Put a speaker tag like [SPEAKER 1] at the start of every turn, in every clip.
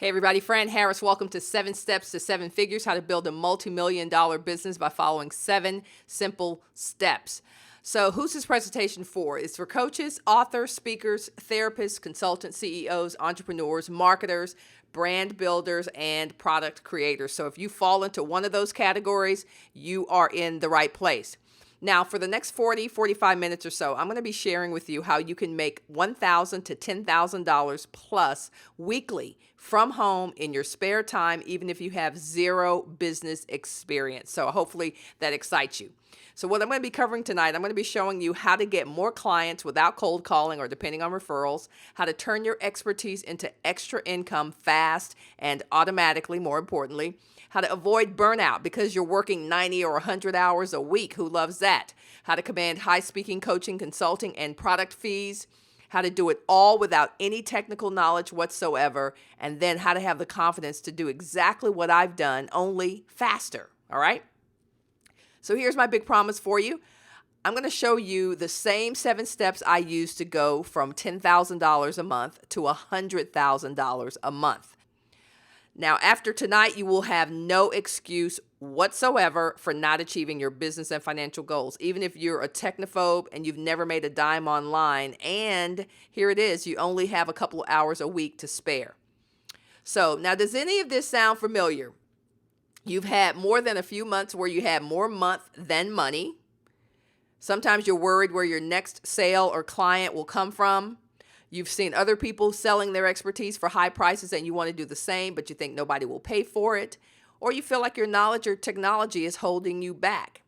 [SPEAKER 1] Hey everybody, Fran Harris. Welcome to 7 Steps to 7 Figures, how to build a multi-million-dollar business by following 7 simple steps. So who's this presentation for? It's for coaches, authors, speakers, therapists, consultants, CEOs, entrepreneurs, marketers, brand builders, and product creators. So if you fall into one of those categories, you are in the right place. Now, for the next 45 minutes or so, I'm going to be sharing with you how you can make $1,000 to $10,000 plus weekly from home in your spare time, even if you have zero business experience. So hopefully that excites you. So what I'm going to be covering tonight, I'm going to be showing you how to get more clients without cold calling or depending on referrals, how to turn your expertise into extra income fast and automatically, more importantly, how to avoid burnout because you're working 90 or 100 hours a week. Who loves that? How to command high speaking, coaching, consulting, and product fees. How to do it all without any technical knowledge whatsoever. And then how to have the confidence to do exactly what I've done, only faster. All right? So here's my big promise for you. I'm going to show you the same 7 steps I use to go from $10,000 a month to $100,000 a month. Now, after tonight, you will have no excuse whatsoever for not achieving your business and financial goals, even if you're a technophobe and you've never made a dime online. And here it is, you only have a couple of hours a week to spare. So now, does any of this sound familiar? You've had more than a few months where you had more month than money. Sometimes you're worried where your next sale or client will come from. You've seen other people selling their expertise for high prices and you want to do the same, but you think nobody will pay for it. Or you feel like your knowledge or technology is holding you back.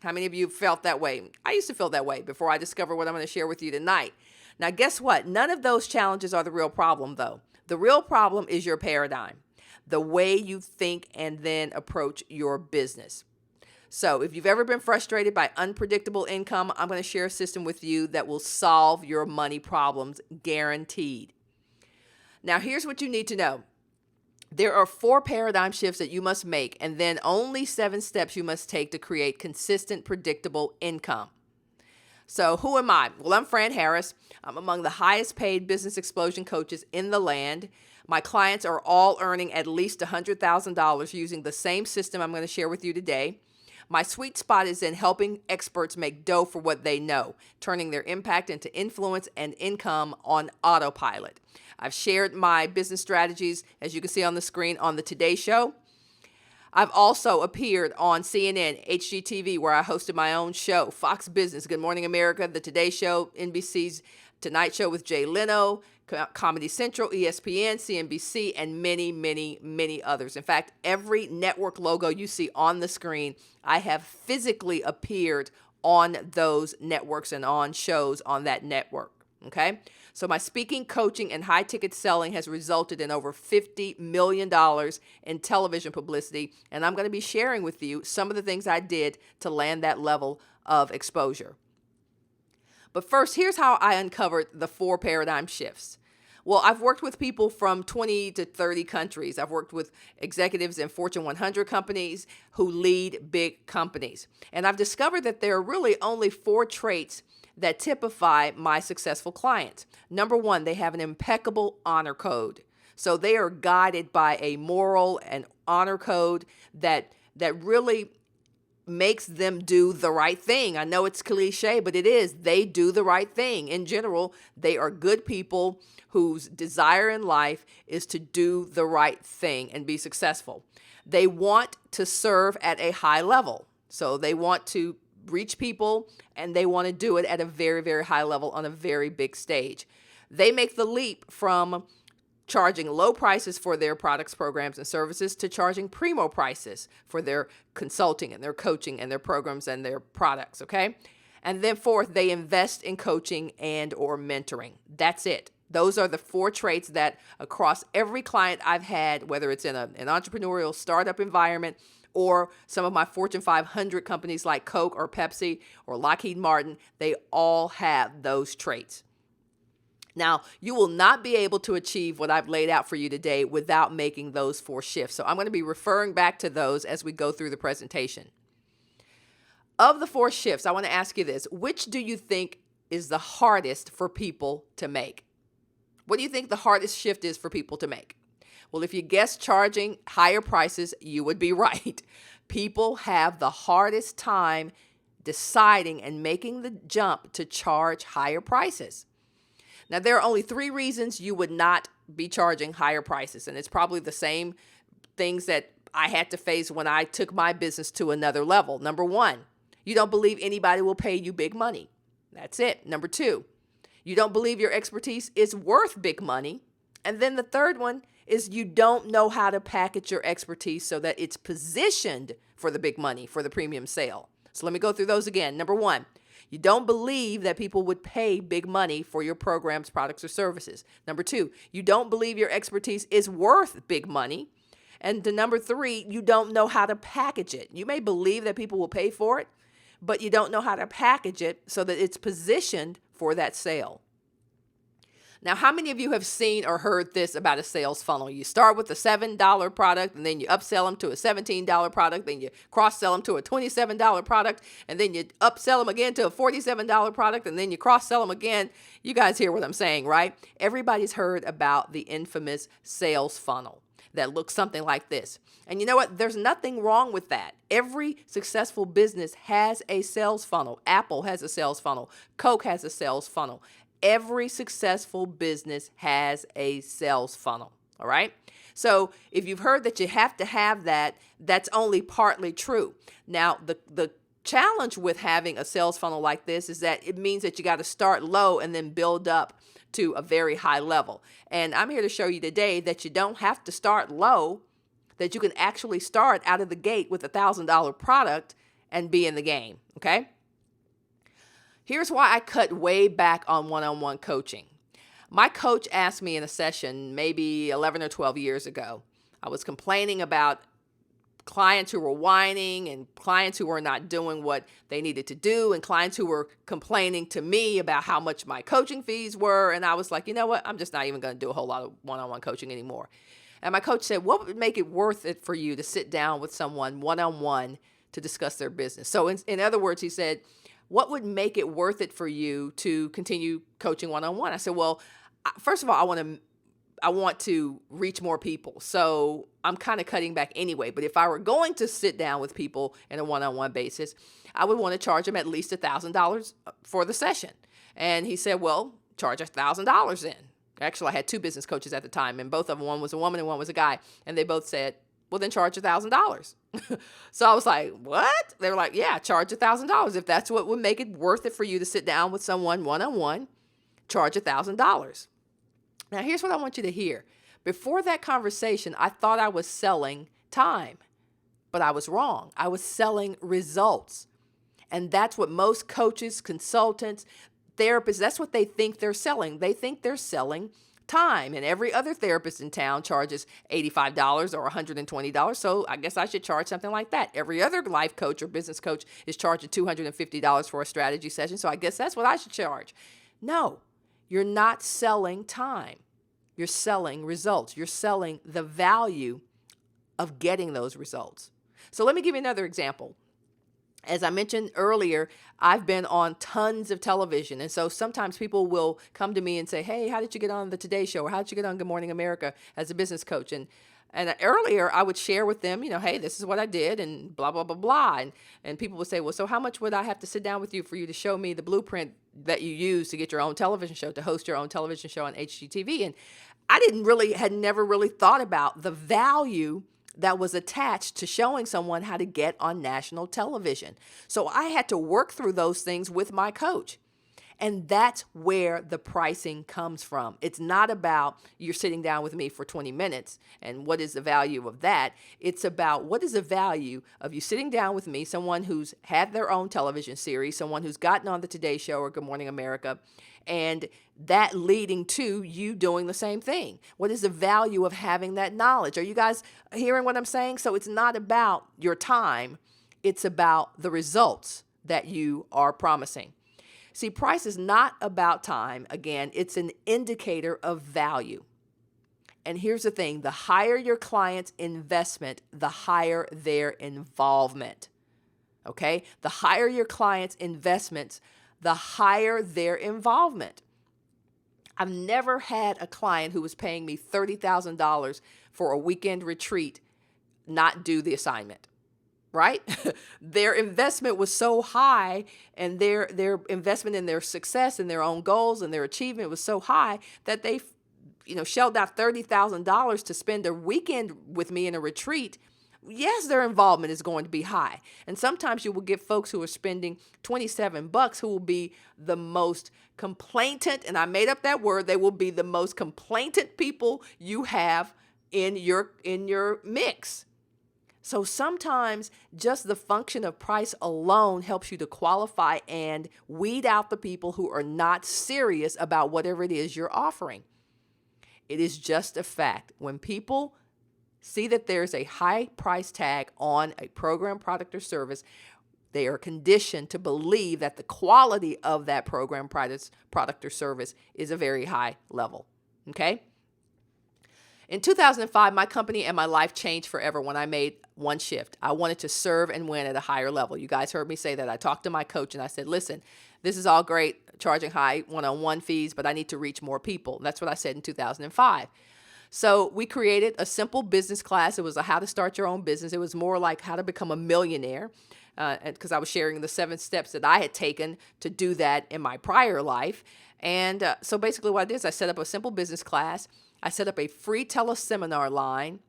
[SPEAKER 1] How many of you felt that way? I used to feel that way before I discovered what I'm going to share with you tonight. Now, guess what? None of those challenges are the real problem, though. The real problem is your paradigm, the way you think and then approach your business. So if you've ever been frustrated by unpredictable income, I'm going to share a system with you that will solve your money problems, guaranteed. Now, here's what you need to know. There are 4 paradigm shifts that you must make, and then only 7 steps you must take to create consistent, predictable income. So who am I? Well, I'm Fran Harris. I'm among the highest paid business explosion coaches in the land. My clients are all earning at least $100,000 using the same system I'm going to share with you today. My sweet spot is in helping experts make dough for what they know, turning their impact into influence and income on autopilot. I've shared my business strategies, as you can see on the screen, on the Today Show. I've also appeared on CNN, HGTV, where I hosted my own show, Fox Business, Good Morning America, The Today Show, NBC's Tonight Show with Jay Leno, Comedy Central, ESPN, CNBC, and many, many, many others. In fact, every network logo you see on the screen, I have physically appeared on those networks and on shows on that network. Okay? So my speaking, coaching, and high-ticket selling has resulted in over $50 million in television publicity, and I'm going to be sharing with you some of the things I did to land that level of exposure. But first, here's how I uncovered the 4 paradigm shifts. Well, I've worked with people from 20 to 30 countries. I've worked with executives in Fortune 100 companies who lead big companies. And I've discovered that there are really only 4 traits that typify my successful clients. Number 1, they have an impeccable honor code. So they are guided by a moral and honor code that really makes them do the right thing. I know it's cliche, but it is. They do the right thing. In general, they are good people whose desire in life is to do the right thing and be successful. They want to serve at a high level. So they want to reach people and they want to do it at a very, very high level on a very big stage. They make the leap from charging low prices for their products, programs, and services to charging primo prices for their consulting and their coaching and their programs and their products, okay? And then 4th, they invest in coaching and or mentoring. That's it. Those are the 4 traits that across every client I've had, whether it's in an entrepreneurial startup environment or some of my Fortune 500 companies like Coke or Pepsi or Lockheed Martin, they all have those traits. Now, you will not be able to achieve what I've laid out for you today without making those 4 shifts. So I'm going to be referring back to those as we go through the presentation. Of the 4 shifts, I want to ask you this. Which do you think is the hardest for people to make? What do you think the hardest shift is for people to make? Well, if you guessed charging higher prices, you would be right. People have the hardest time deciding and making the jump to charge higher prices. Now, there are only 3 reasons you would not be charging higher prices, and it's probably the same things that I had to face when I took my business to another level. Number 1, you don't believe anybody will pay you big money. That's it. Number 2, you don't believe your expertise is worth big money. And then the third one is you don't know how to package your expertise so that it's positioned for the big money, for the premium sale. So let me go through those again. Number 1, you don't believe that people would pay big money for your programs, products, or services. Number 2, you don't believe your expertise is worth big money. And the number 3, you don't know how to package it. You may believe that people will pay for it, but you don't know how to package it so that it's positioned for that sale. Now, how many of you have seen or heard this about a sales funnel? You start with a $7 product, and then you upsell them to a $17 product, then you cross-sell them to a $27 product, and then you upsell them again to a $47 product, and then you cross-sell them again. You guys hear what I'm saying, right? Everybody's heard about the infamous sales funnel that looks something like this. And you know what? There's nothing wrong with that. Every successful business has a sales funnel. Apple has a sales funnel. Coke has a sales funnel. Every successful business has a sales funnel, all right? So if you've heard that you have to have that, that's only partly true. Now, the challenge with having a sales funnel like this is that it means that you got to start low and then build up to a very high level. And I'm here to show you today that you don't have to start low, that you can actually start out of the gate with a $1,000 product and be in the game, okay? Here's why I cut way back on one-on-one coaching. My coach asked me in a session maybe 11 or 12 years ago. I was complaining about clients who were whining and clients who were not doing what they needed to do and clients who were complaining to me about how much my coaching fees were. And I was like, you know what? I'm just not even going to do a whole lot of one-on-one coaching anymore. And my coach said, what would make it worth it for you to sit down with someone one-on-one to discuss their business? So in other words, he said, what would make it worth it for you to continue coaching one-on-one? I said, well, first of all, I want to reach more people. So I'm kind of cutting back anyway. But if I were going to sit down with people in a one-on-one basis, I would want to charge them at least $1,000 for the session. And he said, well, charge $1,000 then. Actually, I had 2 business coaches at the time, and both of them, one was a woman and one was a guy. And they both said, well, then charge $1,000. So I was like, what? They were like, yeah, charge $1,000. If that's what would make it worth it for you to sit down with someone one-on-one, charge $1,000. Now, here's what I want you to hear. Before that conversation, I thought I was selling time, but I was wrong. I was selling results. And that's what most coaches, consultants, therapists, that's what they think they're selling. They think they're selling time. And every other therapist in town charges $85 or $120. So I guess I should charge something like that. Every other life coach or business coach is charging $250 for a strategy session. So I guess that's what I should charge. No, you're not selling time. You're selling results. You're selling the value of getting those results. So let me give you another example. As I mentioned earlier, I've been on tons of television. And so sometimes people will come to me and say, hey, how did you get on the Today Show? Or how did you get on Good Morning America as a business coach? And earlier I would share with them, hey, this is what I did and blah, blah, blah, blah. And people would say, well, so how much would I have to sit down with you for you to show me the blueprint that you use to get your own television show, to host your own television show on HGTV? And I had never really thought about the value that was attached to showing someone how to get on national television. So I had to work through those things with my coach. And that's where the pricing comes from. It's not about you're sitting down with me for 20 minutes and what is the value of that. It's about what is the value of you sitting down with me, someone who's had their own television series, someone who's gotten on the Today Show or Good Morning America, and that leading to you doing the same thing. What is the value of having that knowledge? Are you guys hearing what I'm saying? So it's not about your time. It's about the results that you are promising. See, price is not about time. Again, it's an indicator of value. And here's the thing, the higher your client's investment, the higher their involvement. Okay? The higher your client's investments, the higher their involvement. I've never had a client who was paying me $30,000 for a weekend retreat not do the assignment, right? Their investment was so high, and their investment in their success and their own goals and their achievement was so high that they shelled out $30,000 to spend a weekend with me in a retreat. Yes, their involvement is going to be high. And sometimes you will get folks who are spending $27 who will be the most complainant, and I made up that word, they will be the most complainant people you have in your mix. So sometimes just the function of price alone helps you to qualify and weed out the people who are not serious about whatever it is you're offering. It is just a fact. When people see that there's a high price tag on a program, product, or service, they are conditioned to believe that the quality of that program, product, or service is a very high level. Okay? In 2005, my company and my life changed forever when I made one shift. I wanted to serve and win at a higher level. You guys heard me say that. I talked to my coach and I said, listen, this is all great, charging high one-on-one fees, but I need to reach more people. That's what I said in 2005. So we created a simple business class. It was a how to start your own business. It was more like how to become a millionaire, because I was sharing the 7 steps that I had taken to do that in my prior life. And so basically what I did is I set up a simple business class. I set up a free teleseminar line.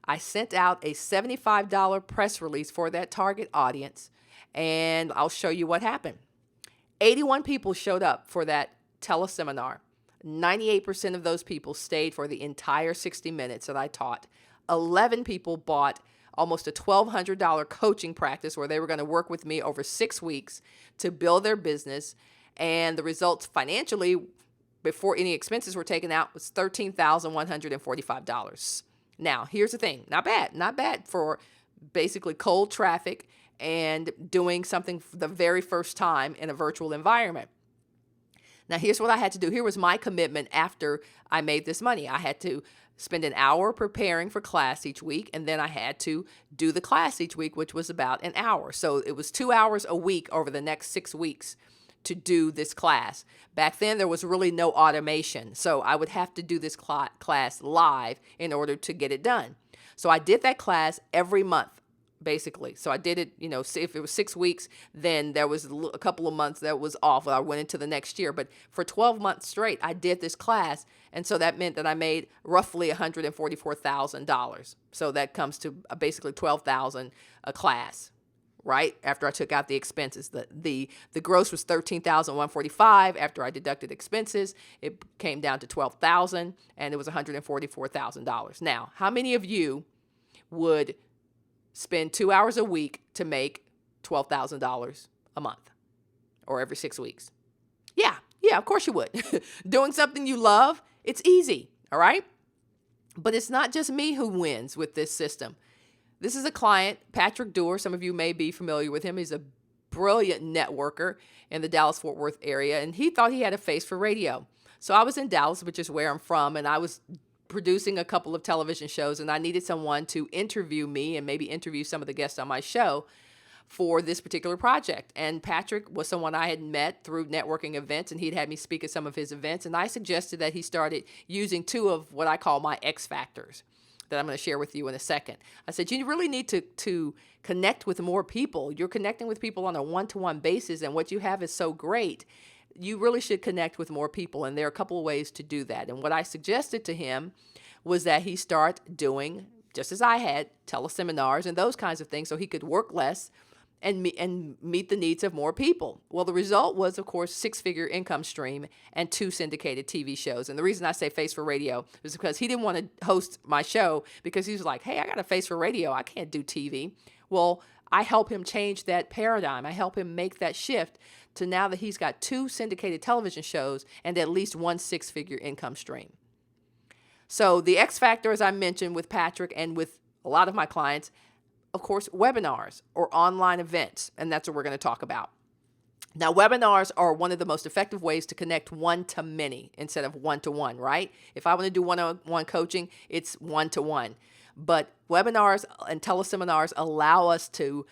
[SPEAKER 1] I sent out a $75 press release for that target audience, and I'll show you what happened. 81 people showed up for that teleseminar. 98% of those people stayed for the entire 60 minutes that I taught. 11 people bought almost a $1,200 coaching practice where they were going to work with me over 6 weeks to build their business. And the results financially, before any expenses were taken out, was $13,145. Now, here's the thing. Not bad for basically cold traffic and doing something for the very first time in a virtual environment. Now, here's what I had to do. Here was my commitment after I made this money. I had to spend an hour preparing for class each week, and then I had to do the class each week, which was about an hour. So it was 2 hours a week over the next 6 weeks to do this class. Back then, there was really no automation, so I would have to do this class live in order to get it done. So I did that class every month, basically. So I did it, if it was 6 weeks, then there was a couple of months that was off. I went into the next year. But for 12 months straight, I did this class. And so that meant that I made roughly $144,000. So that comes to basically $12,000 a class, right? After I took out the expenses. The gross was $13,145. After I deducted expenses, it came down to $12,000, and it was $144,000. Now, how many of you would spend 2 hours a week to make $12,000 a month or every 6 weeks? Yeah, of course you would. Doing something you love, it's easy, all right? But it's not just me who wins with this system. This is a client, Patrick Doerr. Some of you may be familiar with him. He's a brilliant networker in the Dallas-Fort Worth area, and he thought he had a face for radio. So I was in Dallas, which is where I'm from, and I was producing a couple of television shows, and I needed someone to interview me and maybe interview some of the guests on my show for this particular project. And Patrick was someone I had met through networking events, and he'd had me speak at some of his events, and I suggested that he started using 2 of what I call my X factors that I'm going to share with you in a second. I said, you really need to connect with more people. You're connecting with people on a one-to-one basis, and what you have is so great. You really should connect with more people, and there are a couple of ways to do that. And what I suggested to him was that he start doing, just as I had, teleseminars and those kinds of things so he could work less and meet the needs of more people. Well, the result was, of course, 6-figure income stream and 2 syndicated TV shows. And the reason I say face for radio is because he didn't want to host my show because he was like, hey, I got a face for radio. I can't do TV. Well, I help him change that paradigm. I help him make that shift to now that he's got 2 syndicated television shows and at least 1 6-figure income stream. So the X factor, as I mentioned with Patrick and with a lot of my clients, of course, webinars or online events, and that's what we're going to talk about. Now, webinars are one of the most effective ways to connect one-to-many instead of one-to-one, right? If I want to do one-on-one coaching, it's one-to-one. But webinars and teleseminars allow us to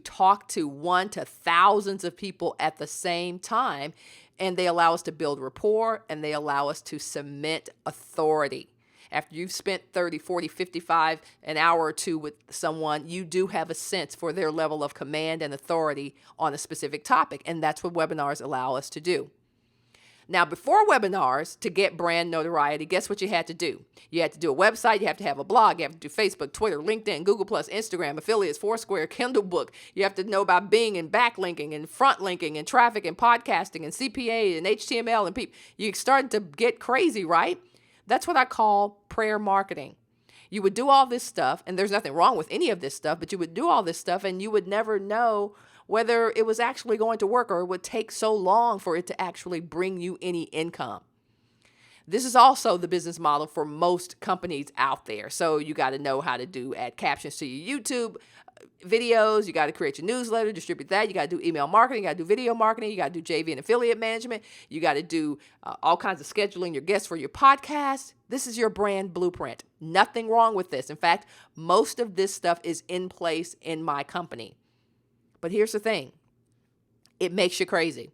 [SPEAKER 1] talk to 1 to thousands of people at the same time And they allow us to build rapport, and they allow us to cement authority. After you've spent 30, 40, 55, an hour or two with someone, you do have a sense for their level of command and authority on a specific topic. And that's what webinars allow us to do. Now, before webinars, to get brand notoriety, guess what you had to do? You had to do a website, you have to have a blog, you have to do Facebook, Twitter, LinkedIn, Google+, Instagram, affiliates, Foursquare, Kindle book. You have to know about Bing and backlinking and front linking and traffic and podcasting and CPA and HTML and people. You started to get crazy, right? That's what I call prayer marketing. You would do all this stuff, and there's nothing wrong with any of this stuff, but you would do all this stuff and you would never know whether it was actually going to work, or it would take so long for it to actually bring you any income. This is also the business model for most companies out there. So you got to know how to do add captions to your YouTube videos. You got to create your newsletter, distribute that. You got to do email marketing. You got to do video marketing. You got to do JV and affiliate management. You got to do all kinds of scheduling your guests for your podcast. This is your brand blueprint. Nothing wrong with this. In fact, most of this stuff is in place in my company. But here's the thing. It makes you crazy.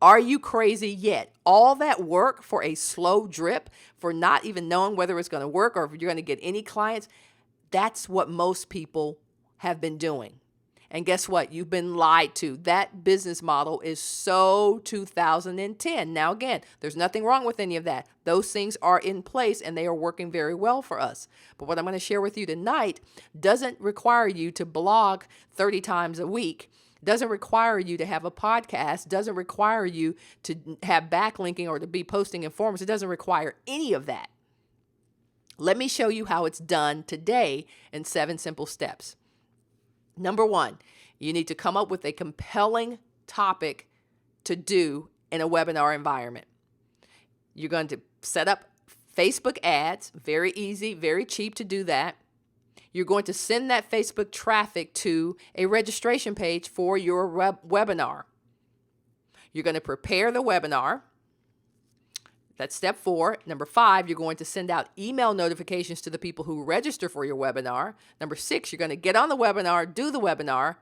[SPEAKER 1] Are you crazy yet? All that work for a slow drip, for not even knowing whether it's going to work or if you're going to get any clients, that's what most people have been doing. And guess what? You've been lied to. That business model is so 2010. Now, again, there's nothing wrong with any of that. Those things are in place and they are working very well for us. But what I'm going to share with you tonight doesn't require you to blog 30 times a week. Doesn't require you to have a podcast, doesn't require you to have backlinking or to be posting in forums. It doesn't require any of that. Let me show you how it's done today in 7 simple steps. Number 1, you need to come up with a compelling topic to do in a webinar environment. You're going to set up Facebook ads, very easy, very cheap to do that. You're going to send that Facebook traffic to a registration page for your webinar. You're going to prepare the webinar. That's step 4. Number 5, you're going to send out email notifications to the people who register for your webinar. Number 6, you're going to get on the webinar, do the webinar,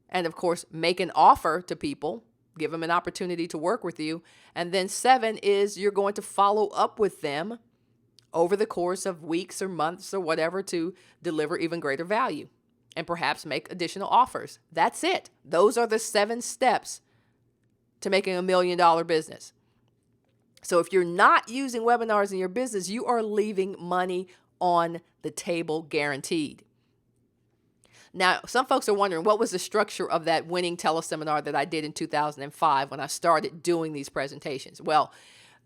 [SPEAKER 1] and of course, make an offer to people, give them an opportunity to work with you. And then 7 is you're going to follow up with them over the course of weeks or months or whatever to deliver even greater value and perhaps make additional offers. That's it. Those are the 7 steps to making $1 million business. So if you're not using webinars in your business, you are leaving money on the table, guaranteed. Now, some folks are wondering, what was the structure of that winning teleseminar that I did in 2005 when I started doing these presentations? Well,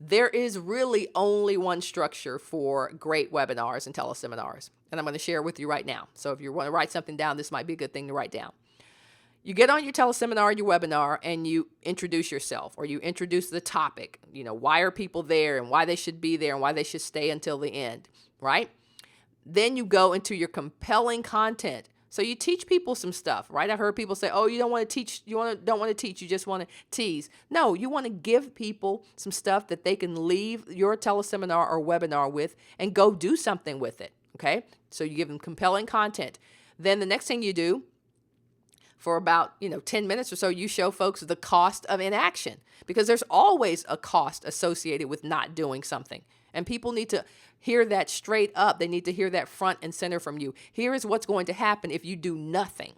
[SPEAKER 1] there is really only one structure for great webinars and teleseminars, and I'm going to share it with you right now. So if you want to write something down, this might be a good thing to write down. You get on your teleseminar, your webinar, and you introduce yourself, or you introduce the topic. You know, why are people there and why they should be there and why they should stay until the end, right? Then you go into your compelling content. So you teach people some stuff, right? I've heard people say, oh, you don't want to teach, don't want to teach, you just want to tease. No, you want to give people some stuff that they can leave your teleseminar or webinar with and go do something with it, okay? So you give them compelling content. Then the next thing you do, for about 10 minutes or so, you show folks the cost of inaction, because there's always a cost associated with not doing something. And people need to hear that straight up. They need to hear that front and center from you. Here is what's going to happen if you do nothing.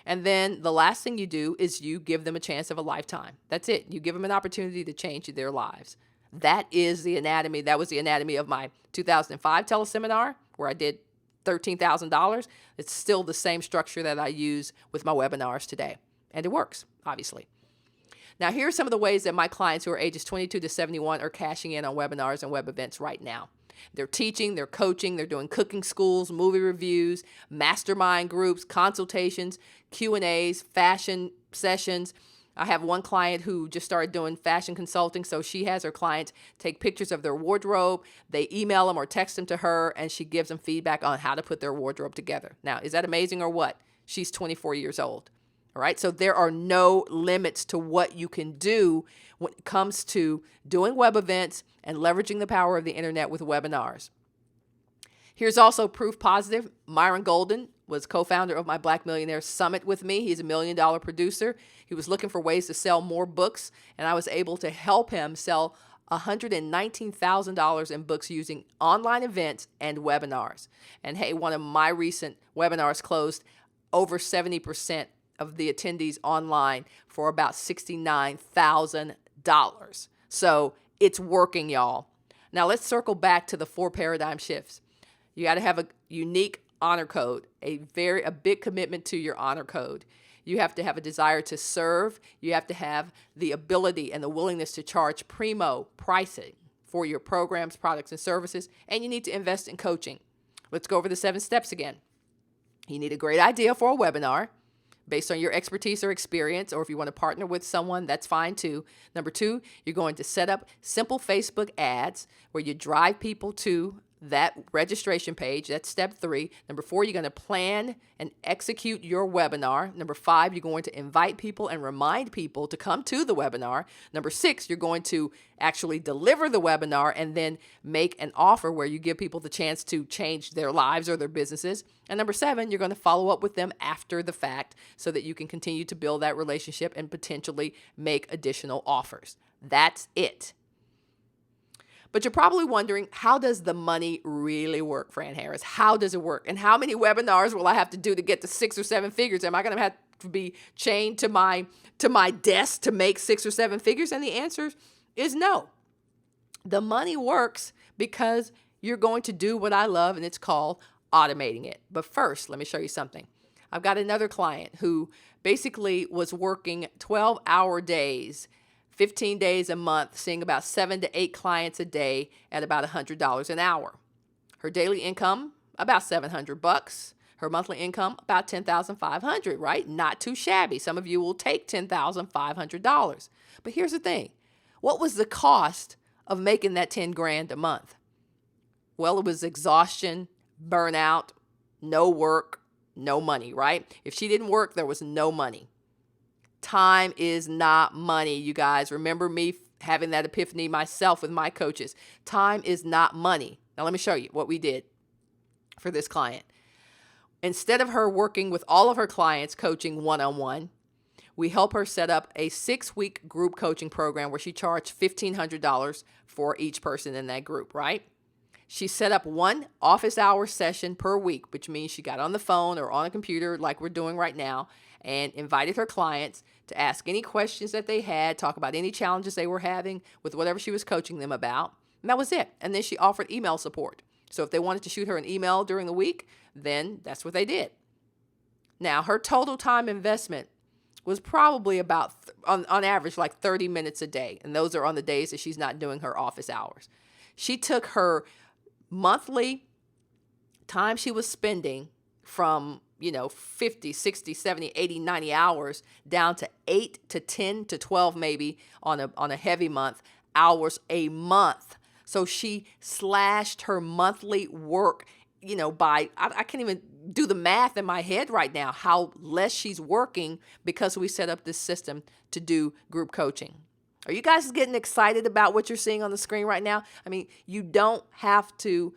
[SPEAKER 1] And then the last thing you do is you give them a chance of a lifetime. That's it. You give them an opportunity to change their lives. That is the anatomy. That was the anatomy of my 2005 teleseminar, where I did $13,000. It's still the same structure that I use with my webinars today. And it works, obviously. Now, here are some of the ways that my clients who are ages 22 to 71 are cashing in on webinars and web events right now. They're teaching, they're coaching, they're doing cooking schools, movie reviews, mastermind groups, consultations, Q&As, fashion sessions. I have one client who just started doing fashion consulting, so she has her clients take pictures of their wardrobe, they email them or text them to her, and she gives them feedback on how to put their wardrobe together. Now, is that amazing or what? She's 24 years old. All right, so there are no limits to what you can do when it comes to doing web events and leveraging the power of the internet with webinars. Here's also proof positive. Myron Golden was co-founder of my Black Millionaire Summit with me. He's a $1 million producer. He was looking for ways to sell more books, and I was able to help him sell $119,000 in books using online events and webinars. And hey, one of my recent webinars closed over 70% of the attendees online for about $69,000. So it's working, y'all. Now let's circle back to the 4 paradigm shifts. You got to have a unique honor code, a big commitment to your honor code. You have to have a desire to serve. You have to have the ability and the willingness to charge primo pricing for your programs, products, and services. And you need to invest in coaching. Let's go over the 7 steps again. You need a great idea for a webinar based on your expertise or experience, or if you want to partner with someone, that's fine too. Number 2, you're going to set up simple Facebook ads where you drive people to that registration page. That's step 3. Number 4, you're going to plan and execute your webinar. Number 5, you're going to invite people and remind people to come to the webinar. Number 6, you're going to actually deliver the webinar and then make an offer where you give people the chance to change their lives or their businesses. And number 7, you're going to follow up with them after the fact so that you can continue to build that relationship and potentially make additional offers. That's it. But you're probably wondering, how does the money really work, Fran Harris? How does it work? And how many webinars will I have to do to get to 6 or 7 figures? Am I going to have to be chained to my desk to make 6 or 7 figures? And the answer is no. The money works because you're going to do what I love, and it's called automating it. But first, let me show you something. I've got another client who basically was working 12-hour days, 15 days a month, seeing about 7 to 8 clients a day at about $100 an hour. Her daily income, about $700. Her monthly income, about $10,500, right? Not too shabby. Some of you will take $10,500. But here's the thing. What was the cost of making that 10 grand a month? Well, it was exhaustion, burnout, no work, no money, right? If she didn't work, there was no money. Time is not money, you guys. Remember me having that epiphany myself with my coaches. Time is not money. Now, let me show you what we did for this client. Instead of her working with all of her clients coaching one-on-one, we help her set up a 6-week group coaching program where she charged $1,500 for each person in that group, right? She set up 1 office hour session per week, which means she got on the phone or on a computer like we're doing right now and invited her clients to ask any questions that they had, talk about any challenges they were having with whatever she was coaching them about. And that was it. And then she offered email support. So if they wanted to shoot her an email during the week, then that's what they did. Now, her total time investment was probably about, on average, like 30 minutes a day. And those are on the days that she's not doing her office hours. She took her monthly time she was spending from 50, 60, 70, 80, 90 hours down to 8 to 10 to 12 maybe on a heavy month, hours a month. So she slashed her monthly work, by, I can't even do the math in my head right now, how less she's working because we set up this system to do group coaching. Are you guys getting excited about what you're seeing on the screen right now? I mean, you don't have to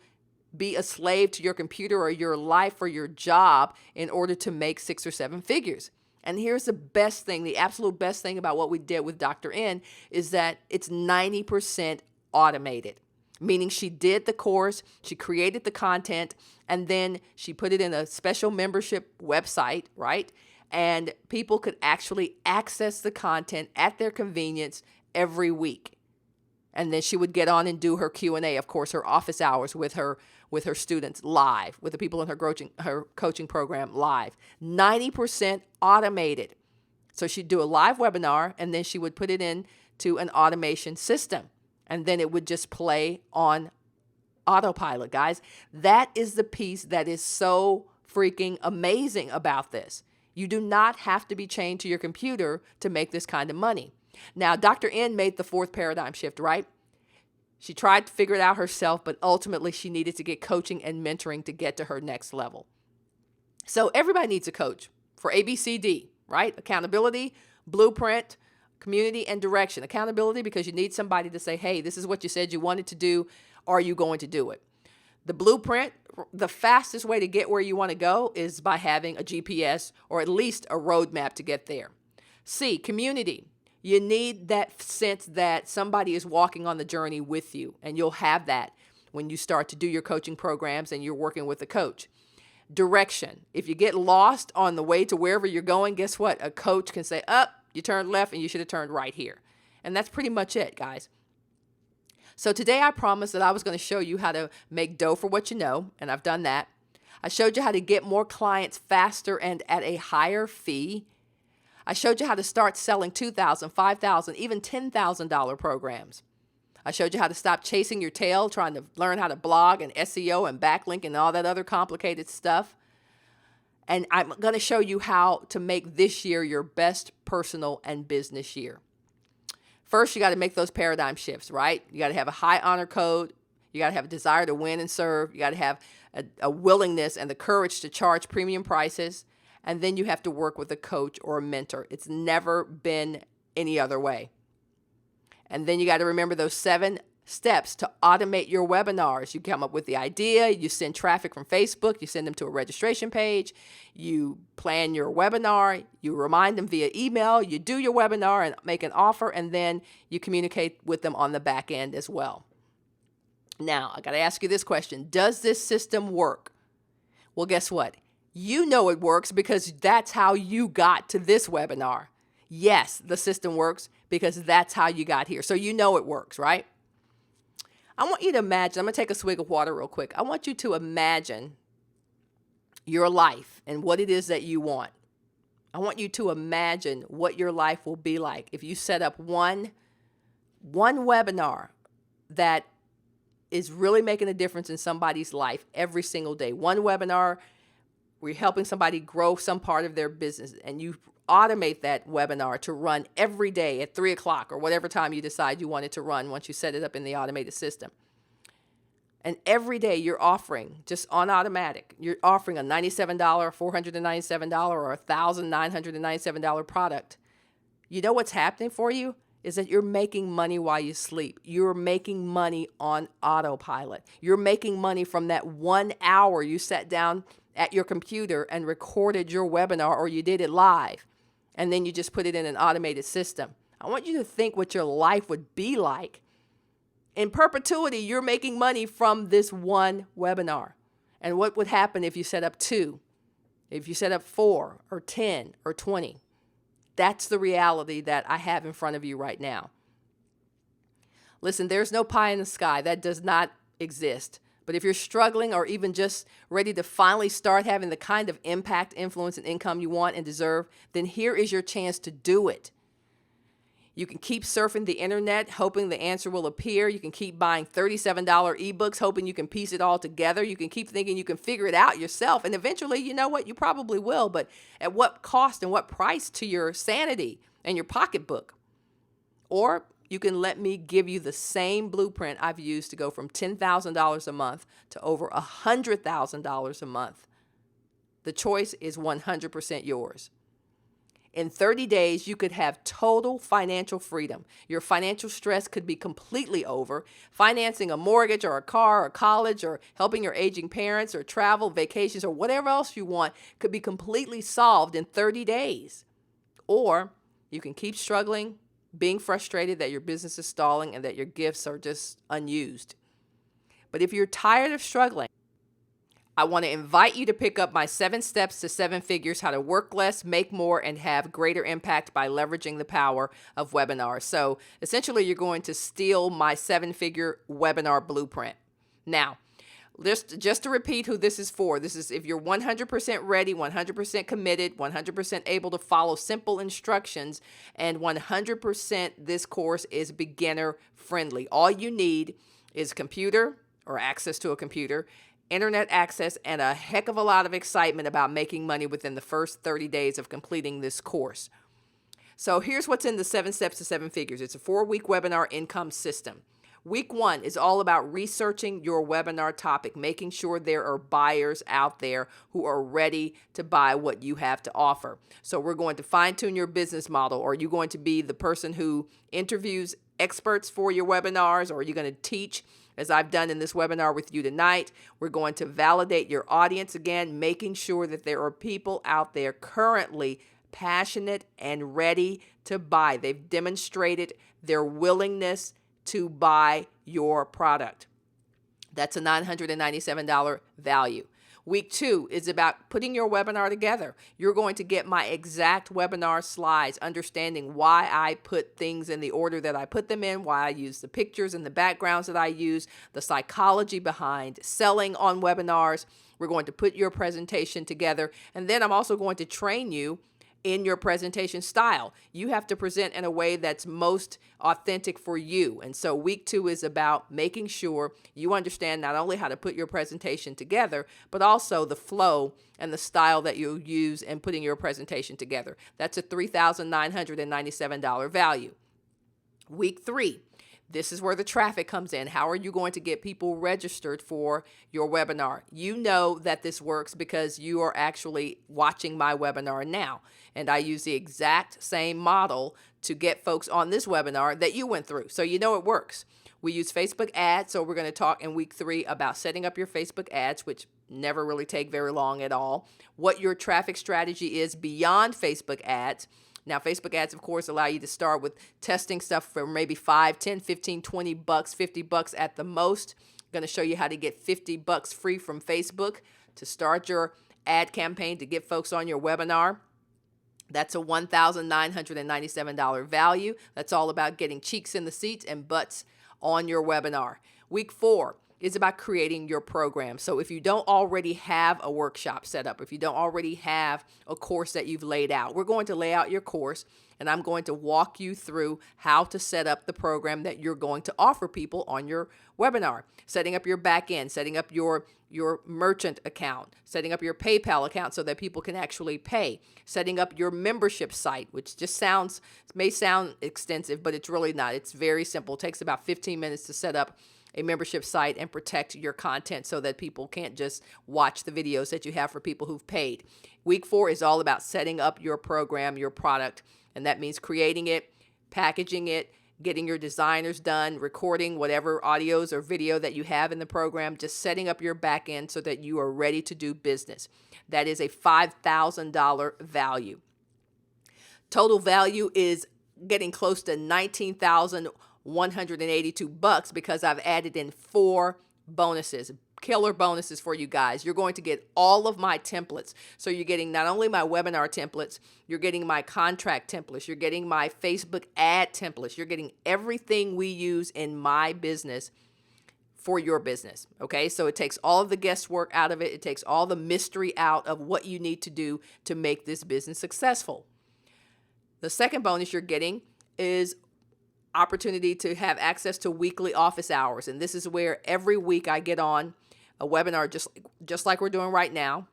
[SPEAKER 1] be a slave to your computer or your life or your job in order to make 6 or 7 figures. And here's the best thing, the absolute best thing about what we did with Dr. N is that it's 90% automated, meaning she did the course, she created the content, and then she put it in a special membership website, right? And people could actually access the content at their convenience every week. And then she would get on and do her Q&A, of course, her office hours with her students live, with the people in her coaching program live. 90% automated. So she'd do a live webinar, and then she would put it into an automation system. And then it would just play on autopilot, guys. That is the piece that is so freaking amazing about this. You do not have to be chained to your computer to make this kind of money. Now, Dr. N made the 4th paradigm shift, right? She tried to figure it out herself, but ultimately she needed to get coaching and mentoring to get to her next level. So everybody needs a coach for ABCD, right? Accountability, blueprint, community, and direction. Accountability because you need somebody to say, hey, this is what you said you wanted to do. Are you going to do it? The blueprint the fastest way to get where you want to go is by having a GPS or at least a roadmap to get there. C, community. You need that sense that somebody is walking on the journey with you, and you'll have that when you start to do your coaching programs and you're working with a coach. Direction. If you get lost on the way to wherever you're going, guess what? A coach can say, you turned left and you should have turned right here. And that's pretty much it, guys. So today I promised that I was going to show you how to make dough for what you know, and I've done that. I showed you how to get more clients faster and at a higher fee. I showed you how to start selling $2,000, $5,000, even $10,000 programs. I showed you how to stop chasing your tail, trying to learn how to blog and SEO and backlink and all that other complicated stuff. And I'm going to show you how to make this year your best personal and business year. First, you got to make those paradigm shifts, right? You got to have a high honor code. You got to have a desire to win and serve. You got to have a willingness and the courage to charge premium prices. And then you have to work with a coach or a mentor. It's never been any other way. And then you got to remember those 7 steps to automate your webinars. You come up with the idea, you send traffic from Facebook, you send them to a registration page, you plan your webinar, you remind them via email, you do your webinar and make an offer, and then you communicate with them on the back end as well. Now, I got to ask you this question. Does this system work? Well, guess what? You know it works because that's how you got to this webinar. Yes, the system works because that's how you got here. So you know it works, right? I want you to imagine, I'm going to take a swig of water real quick. I want you to imagine your life and what it is that you want. I want you to imagine what your life will be like if you set up one webinar that is really making a difference in somebody's life every single day. One webinar where you're helping somebody grow some part of their business, and you automate that webinar to run every day at 3 o'clock or whatever time you decide you want it to run once you set it up in the automated system. And every day you're offering, just on automatic, you're offering a $97, $497, or a $1,997 product. You know what's happening for you? Is that you're making money while you sleep. You're making money on autopilot. You're making money from that 1 hour you sat down at your computer and recorded your webinar, or you did it live, and then you just put it in an automated system. I want you to think what your life would be like. In perpetuity, you're making money from this one webinar. And what would happen if you set up 2, if you set up 4 or 10 or 20? That's the reality that I have in front of you right now. Listen, there's no pie in the sky. That does not exist. But if you're struggling or even just ready to finally start having the kind of impact, influence, and income you want and deserve, then here is your chance to do it. You can keep surfing the internet, hoping the answer will appear. You can keep buying $37 ebooks, hoping you can piece it all together. You can keep thinking you can figure it out yourself. And eventually, you know what? You probably will. But at what cost and what price to your sanity and your pocketbook? Or you can let me give you the same blueprint I've used to go from $10,000 a month to over $100,000 a month. The choice is 100% yours. In 30 days, you could have total financial freedom. Your financial stress could be completely over. Financing a mortgage or a car or college or helping your aging parents or travel, vacations, or whatever else you want could be completely solved in 30 days. Or you can keep struggling, being frustrated that your business is stalling and that your gifts are just unused. But if you're tired of struggling, I want to invite you to pick up my 7 Steps to 7 Figures, how to work less, make more, and have greater impact by leveraging the power of webinars. So essentially, you're going to steal my 7-figure webinar blueprint. Now, just to repeat who this is for, this is if you're 100% ready, 100% committed, 100% able to follow simple instructions, and 100% this course is beginner friendly. All you need is a computer or access to a computer, internet access, and a heck of a lot of excitement about making money within the first 30 days of completing this course. So here's what's in the 7 Steps to 7 Figures. It's a 4-week webinar income system. Week 1 is all about researching your webinar topic, making sure there are buyers out there who are ready to buy what you have to offer. So we're going to fine-tune your business model. Are you going to be the person who interviews experts for your webinars, or are you going to teach as I've done in this webinar with you tonight. We're going to validate your audience again, making sure that there are people out there currently passionate and ready to buy. They've demonstrated their willingness to buy your product. That's a $997 value. Week 2 is about putting your webinar together. You're going to get my exact webinar slides, understanding why I put things in the order that I put them in, why I use the pictures and the backgrounds that I use, the psychology behind selling on webinars. We're going to put your presentation together, and then I'm also going to train you in your presentation style. You have to present in a way that's most authentic for you. And so week 2 is about making sure you understand not only how to put your presentation together, but also the flow and the style that you'll use in putting your presentation together. That's a $3,997 value. Week 3. This is where the traffic comes in. How are you going to get people registered for your webinar? You know that this works because you are actually watching my webinar now. And I use the exact same model to get folks on this webinar that you went through. So you know it works. We use Facebook ads. So we're going to talk in week 3 about setting up your Facebook ads, which never really take very long at all. What your traffic strategy is beyond Facebook ads. Now, Facebook ads, of course, allow you to start with testing stuff for maybe $5, $10, $15, $20, $50 at the most. I'm going to show you how to get $50 free from Facebook to start your ad campaign to get folks on your webinar. That's a $1,997 value. That's all about getting cheeks in the seats and butts on your webinar. Week 4 is about creating your program. So if you don't already have a workshop set up, if you don't already have a course that you've laid out, we're going to lay out your course, and I'm going to walk you through how to set up the program that you're going to offer people on your webinar. Setting up your back end, setting up your merchant account, setting up your PayPal account so that people can actually pay, setting up your membership site, which just may sound extensive, but it's really not. It's very simple. It takes about 15 minutes to set up a membership site and protect your content so that people can't just watch the videos that you have for people who've paid. Week 4 is all about setting up your program, your product, and that means creating it, packaging it, getting your designers done, recording whatever audios or video that you have in the program, just setting up your back end so that you are ready to do business. That is a $5,000 value. Total value is getting close to $19,182 because I've added in 4 bonuses, killer bonuses for you guys. You're going to get all of my templates. So you're getting not only my webinar templates, you're getting my contract templates, you're getting my Facebook ad templates, you're getting everything we use in my business for your business. Okay, so it takes all of the guesswork out of it. It takes all the mystery out of what you need to do to make this business successful. The second bonus you're getting is opportunity to have access to weekly office hours. And this is where every week I get on a webinar just like we're doing right now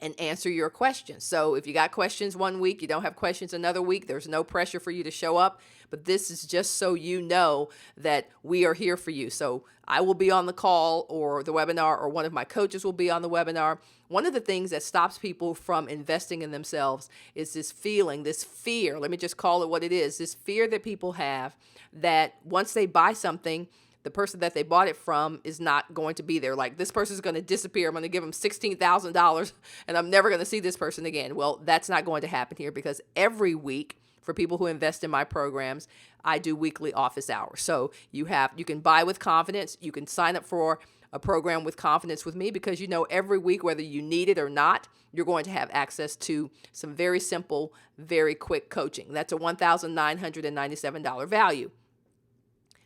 [SPEAKER 1] and answer your questions. So if you got questions one week, you don't have questions another week, there's no pressure for you to show up. But this is just so you know that we are here for you. So I will be on the call or the webinar, or one of my coaches will be on the webinar. One of the things that stops people from investing in themselves is this feeling, this fear. Let me just call it what it is. This fear that people have that once they buy something, the person that they bought it from is not going to be there. Like, this person is going to disappear. I'm going to give them $16,000 and I'm never going to see this person again. Well, that's not going to happen here, because every week, for people who invest in my programs, I do weekly office hours. So you can buy with confidence. You can sign up for a program with confidence with me, because you know every week, whether you need it or not, you're going to have access to some very simple, very quick coaching. That's a $1,997 value.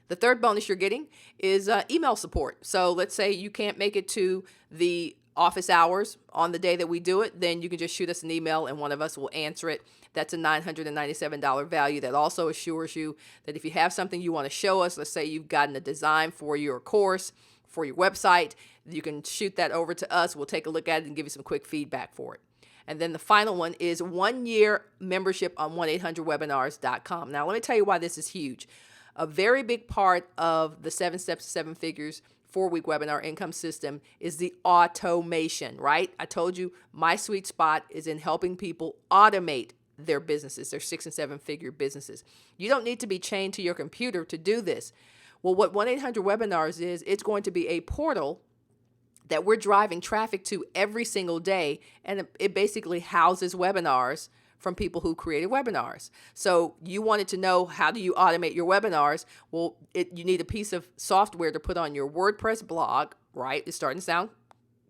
[SPEAKER 1] The third bonus you're getting is email support. So let's say you can't make it to the office hours on the day that we do it, then you can just shoot us an email and one of us will answer it. That's a $997 value. That also assures you that if you have something you want to show us, let's say you've gotten a design for your course, for your website, you can shoot that over to us. We'll take a look at it and give you some quick feedback for it. And then the final one is 1-year membership on 1-800webinars.com. Now, let me tell you why this is huge. A very big part of the 7 Steps to 7 Figures 4-week webinar income system is the automation, right? I told you my sweet spot is in helping people automate their businesses, their 6 and 7 figure businesses. You don't need to be chained to your computer to do this. Well, what 1-800-Webinars is, it's going to be a portal that we're driving traffic to every single day, and it basically houses webinars from people who created webinars. So you wanted to know, how do you automate your webinars? Well, you need a piece of software to put on your WordPress blog, right? It's starting to sound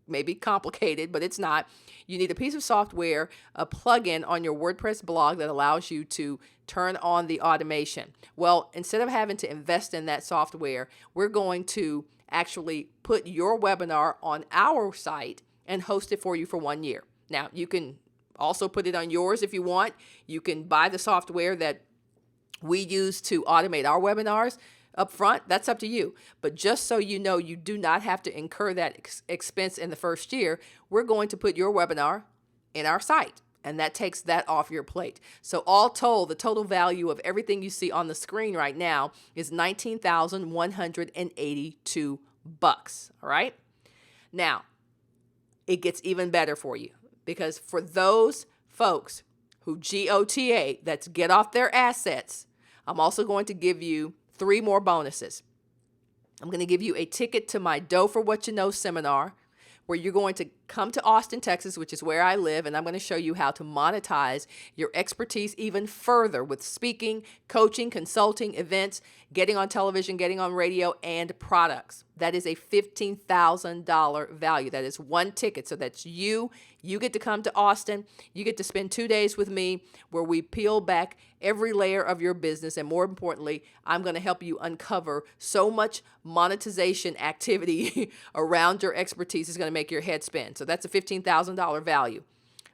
[SPEAKER 1] maybe complicated, but it's not. You need a piece of software, a plugin on your WordPress blog that allows you to turn on the automation. Well, instead of having to invest in that software, we're going to actually put your webinar on our site and host it for you for 1 year. Now, you can also put it on yours if you want. You can buy the software that we use to automate our webinars up front. That's up to you. But just so you know, you do not have to incur that expense in the first year. We're going to put your webinar in our site, and that takes that off your plate. So all told, the total value of everything you see on the screen right now is $19,182. All right? Now, it gets even better for you, because for those folks who GOTA, that's get off their assets, I'm also going to give you 3 more bonuses. I'm going to give you a ticket to my Dough for What You Know seminar, where you're going to come to Austin, Texas, which is where I live, and I'm going to show you how to monetize your expertise even further with speaking, coaching, consulting, events, getting on television, getting on radio, and products. That is a $15,000 value. That is one ticket. So that's you. You get to come to Austin. You get to spend 2 days with me where we peel back every layer of your business. And more importantly, I'm going to help you uncover so much monetization activity around your expertise is going to make your head spin. So that's a $15,000 value.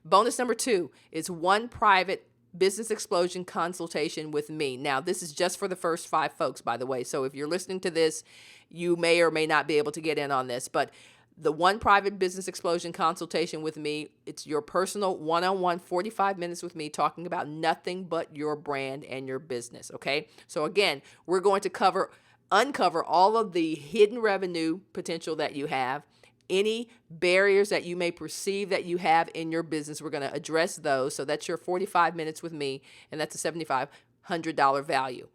[SPEAKER 1] Bonus number 2 is one private business explosion consultation with me. Now, this is just for the first 5 folks, by the way. So if you're listening to this, you may or may not be able to get in on this. But the one private business explosion consultation with me, it's your personal one-on-one 45 minutes with me talking about nothing but your brand and your business, okay? So again, we're going to uncover all of the hidden revenue potential that you have, any barriers that you may perceive that you have in your business. We're going to address those. So that's your 45 minutes with me, and that's a $7,500 value.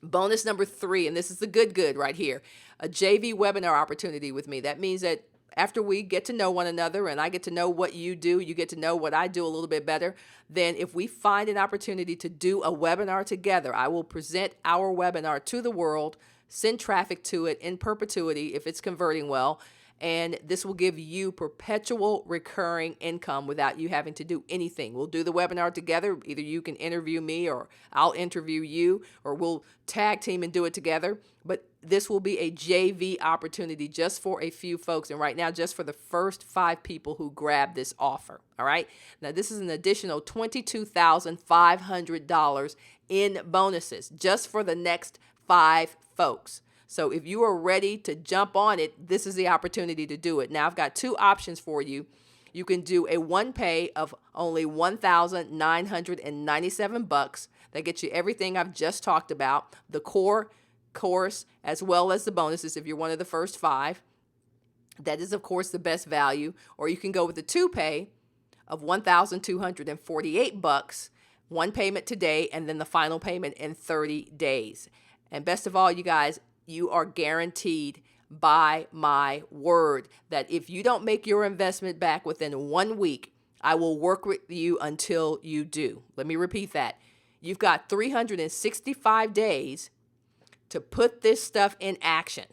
[SPEAKER 1] Bonus number 3, and this is the good right here, a JV webinar opportunity with me. That means that after we get to know one another and I get to know what you do, you get to know what I do a little bit better, then if we find an opportunity to do a webinar together, I will present our webinar to the world, send traffic to it in perpetuity if it's converting well, and this will give you perpetual recurring income without you having to do anything. We'll do the webinar together. Either you can interview me or I'll interview you, or we'll tag team and do it together. But this will be a JV opportunity just for a few folks. And right now, just for the first 5 people who grab this offer. All right. Now, this is an additional $22,500 in bonuses just for the next 5 folks. So if you are ready to jump on it, this is the opportunity to do it. Now, I've got 2 options for you. You can do a one pay of only $1,997. That gets you everything I've just talked about, the core course, as well as the bonuses if you're one of the first 5. That is, of course, the best value. Or you can go with the 2 pay of $1,248, one payment today, and then the final payment in 30 days. And best of all, you guys, you are guaranteed by my word that if you don't make your investment back within 1 week, I will work with you until you do. Let me repeat that. You've got 365 days to put this stuff in action,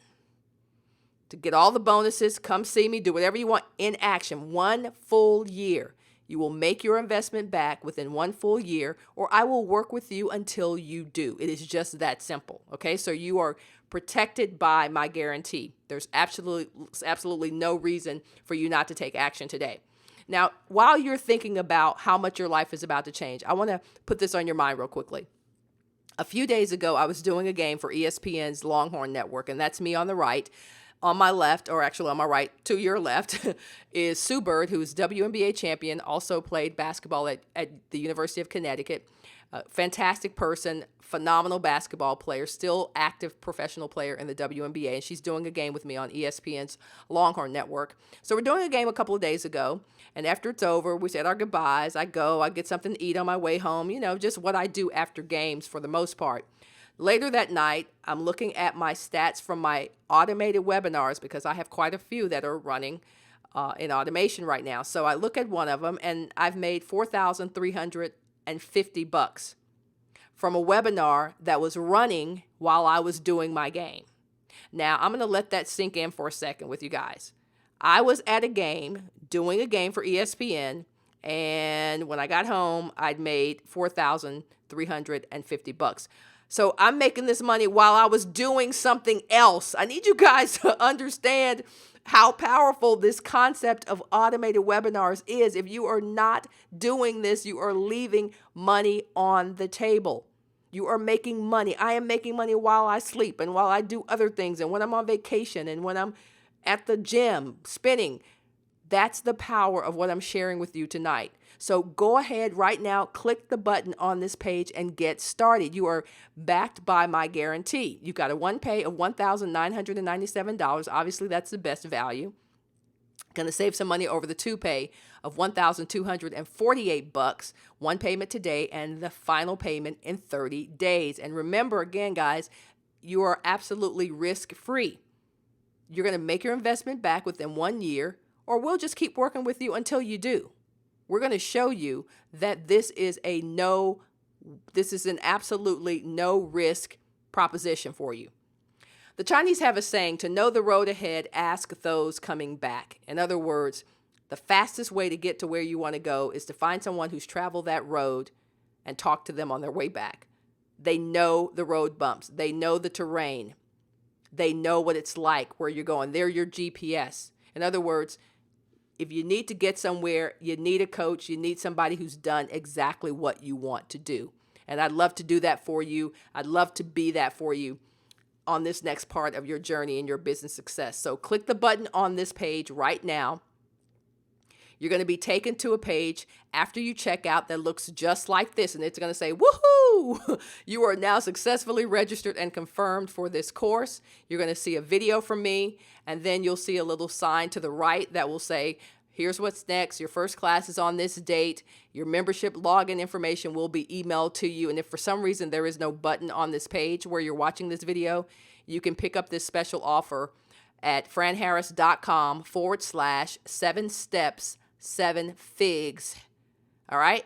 [SPEAKER 1] to get all the bonuses, come see me, do whatever you want in action. 1 full year. You will make your investment back within 1 full year, or I will work with you until you do. It is just that simple. Okay, so you are protected by my guarantee. There's absolutely no reason for you not to take action today. Now, while you're thinking about how much your life is about to change, I want to put this on your mind real quickly. A few days ago, I was doing a game for ESPN's Longhorn Network, and that's me on the right. On my left, or actually on my right, to your left, is Sue Bird, who's WNBA champion, also played basketball at the University of Connecticut. Fantastic person, phenomenal basketball player, still active professional player in the WNBA, and she's doing a game with me on ESPN's Longhorn Network. So we're doing a game a couple of days ago, and after it's over, we said our goodbyes. I get something to eat on my way home, just what I do after games for the most part. Later that night, I'm looking at my stats from my automated webinars because I have quite a few that are running in automation right now. So I look at one of them and I've made $4,350 from a webinar that was running while I was doing my game. Now, I'm going to let that sink in for a second with you guys. I was at a game, doing a game for ESPN, and when I got home, I'd made $4,350. So I'm making this money while I was doing something else. I need you guys to understand how powerful this concept of automated webinars is. If you are not doing this, you are leaving money on the table. You are making money. I am making money while I sleep and while I do other things and when I'm on vacation and when I'm at the gym spinning. That's the power of what I'm sharing with you tonight. So go ahead right now, click the button on this page and get started. You are backed by my guarantee. You've got a one pay of $1,997. Obviously, that's the best value. Going to save some money over the two pay of $1,248, one payment today and the final payment in 30 days. And remember again, guys, you are absolutely risk-free. You're going to make your investment back within 1 year, or we'll just keep working with you until you do. We're going to show you that this is an absolutely no risk proposition for you. The Chinese have a saying, to know the road ahead, ask those coming back. In other words, the fastest way to get to where you want to go is to find someone who's traveled that road and talk to them on their way back. They know the road bumps. They know the terrain. They know what it's like where you're going. They're your GPS. In other words, if you need to get somewhere, you need a coach. You need somebody who's done exactly what you want to do. And I'd love to do that for you. I'd love to be that for you on this next part of your journey and your business success. So click the button on this page right now. You're going to be taken to a page after you check out that looks just like this. And it's going to say, woohoo! You are now successfully registered and confirmed for this course. You're going to see a video from me, and then you'll see a little sign to the right that will say, here's what's next. Your first class is on this date. Your membership login information will be emailed to you. And if for some reason there is no button on this page where you're watching this video, you can pick up this special offer at franharris.com/7 steps, 7 figs. All right.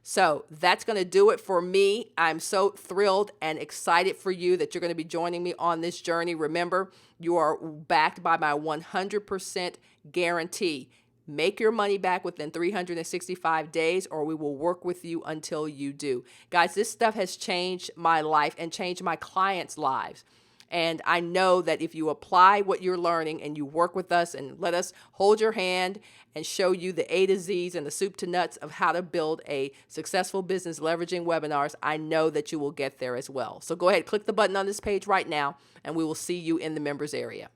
[SPEAKER 1] So that's going to do it for me. I'm so thrilled and excited for you that you're going to be joining me on this journey. Remember, you are backed by my 100% guarantee. Make your money back within 365 days, or we will work with you until you do. Guys, this stuff has changed my life and changed my clients' lives. And I know that if you apply what you're learning and you work with us and let us hold your hand and show you the A to Z's and the soup to nuts of how to build a successful business leveraging webinars, I know that you will get there as well. So go ahead, click the button on this page right now, and we will see you in the members area.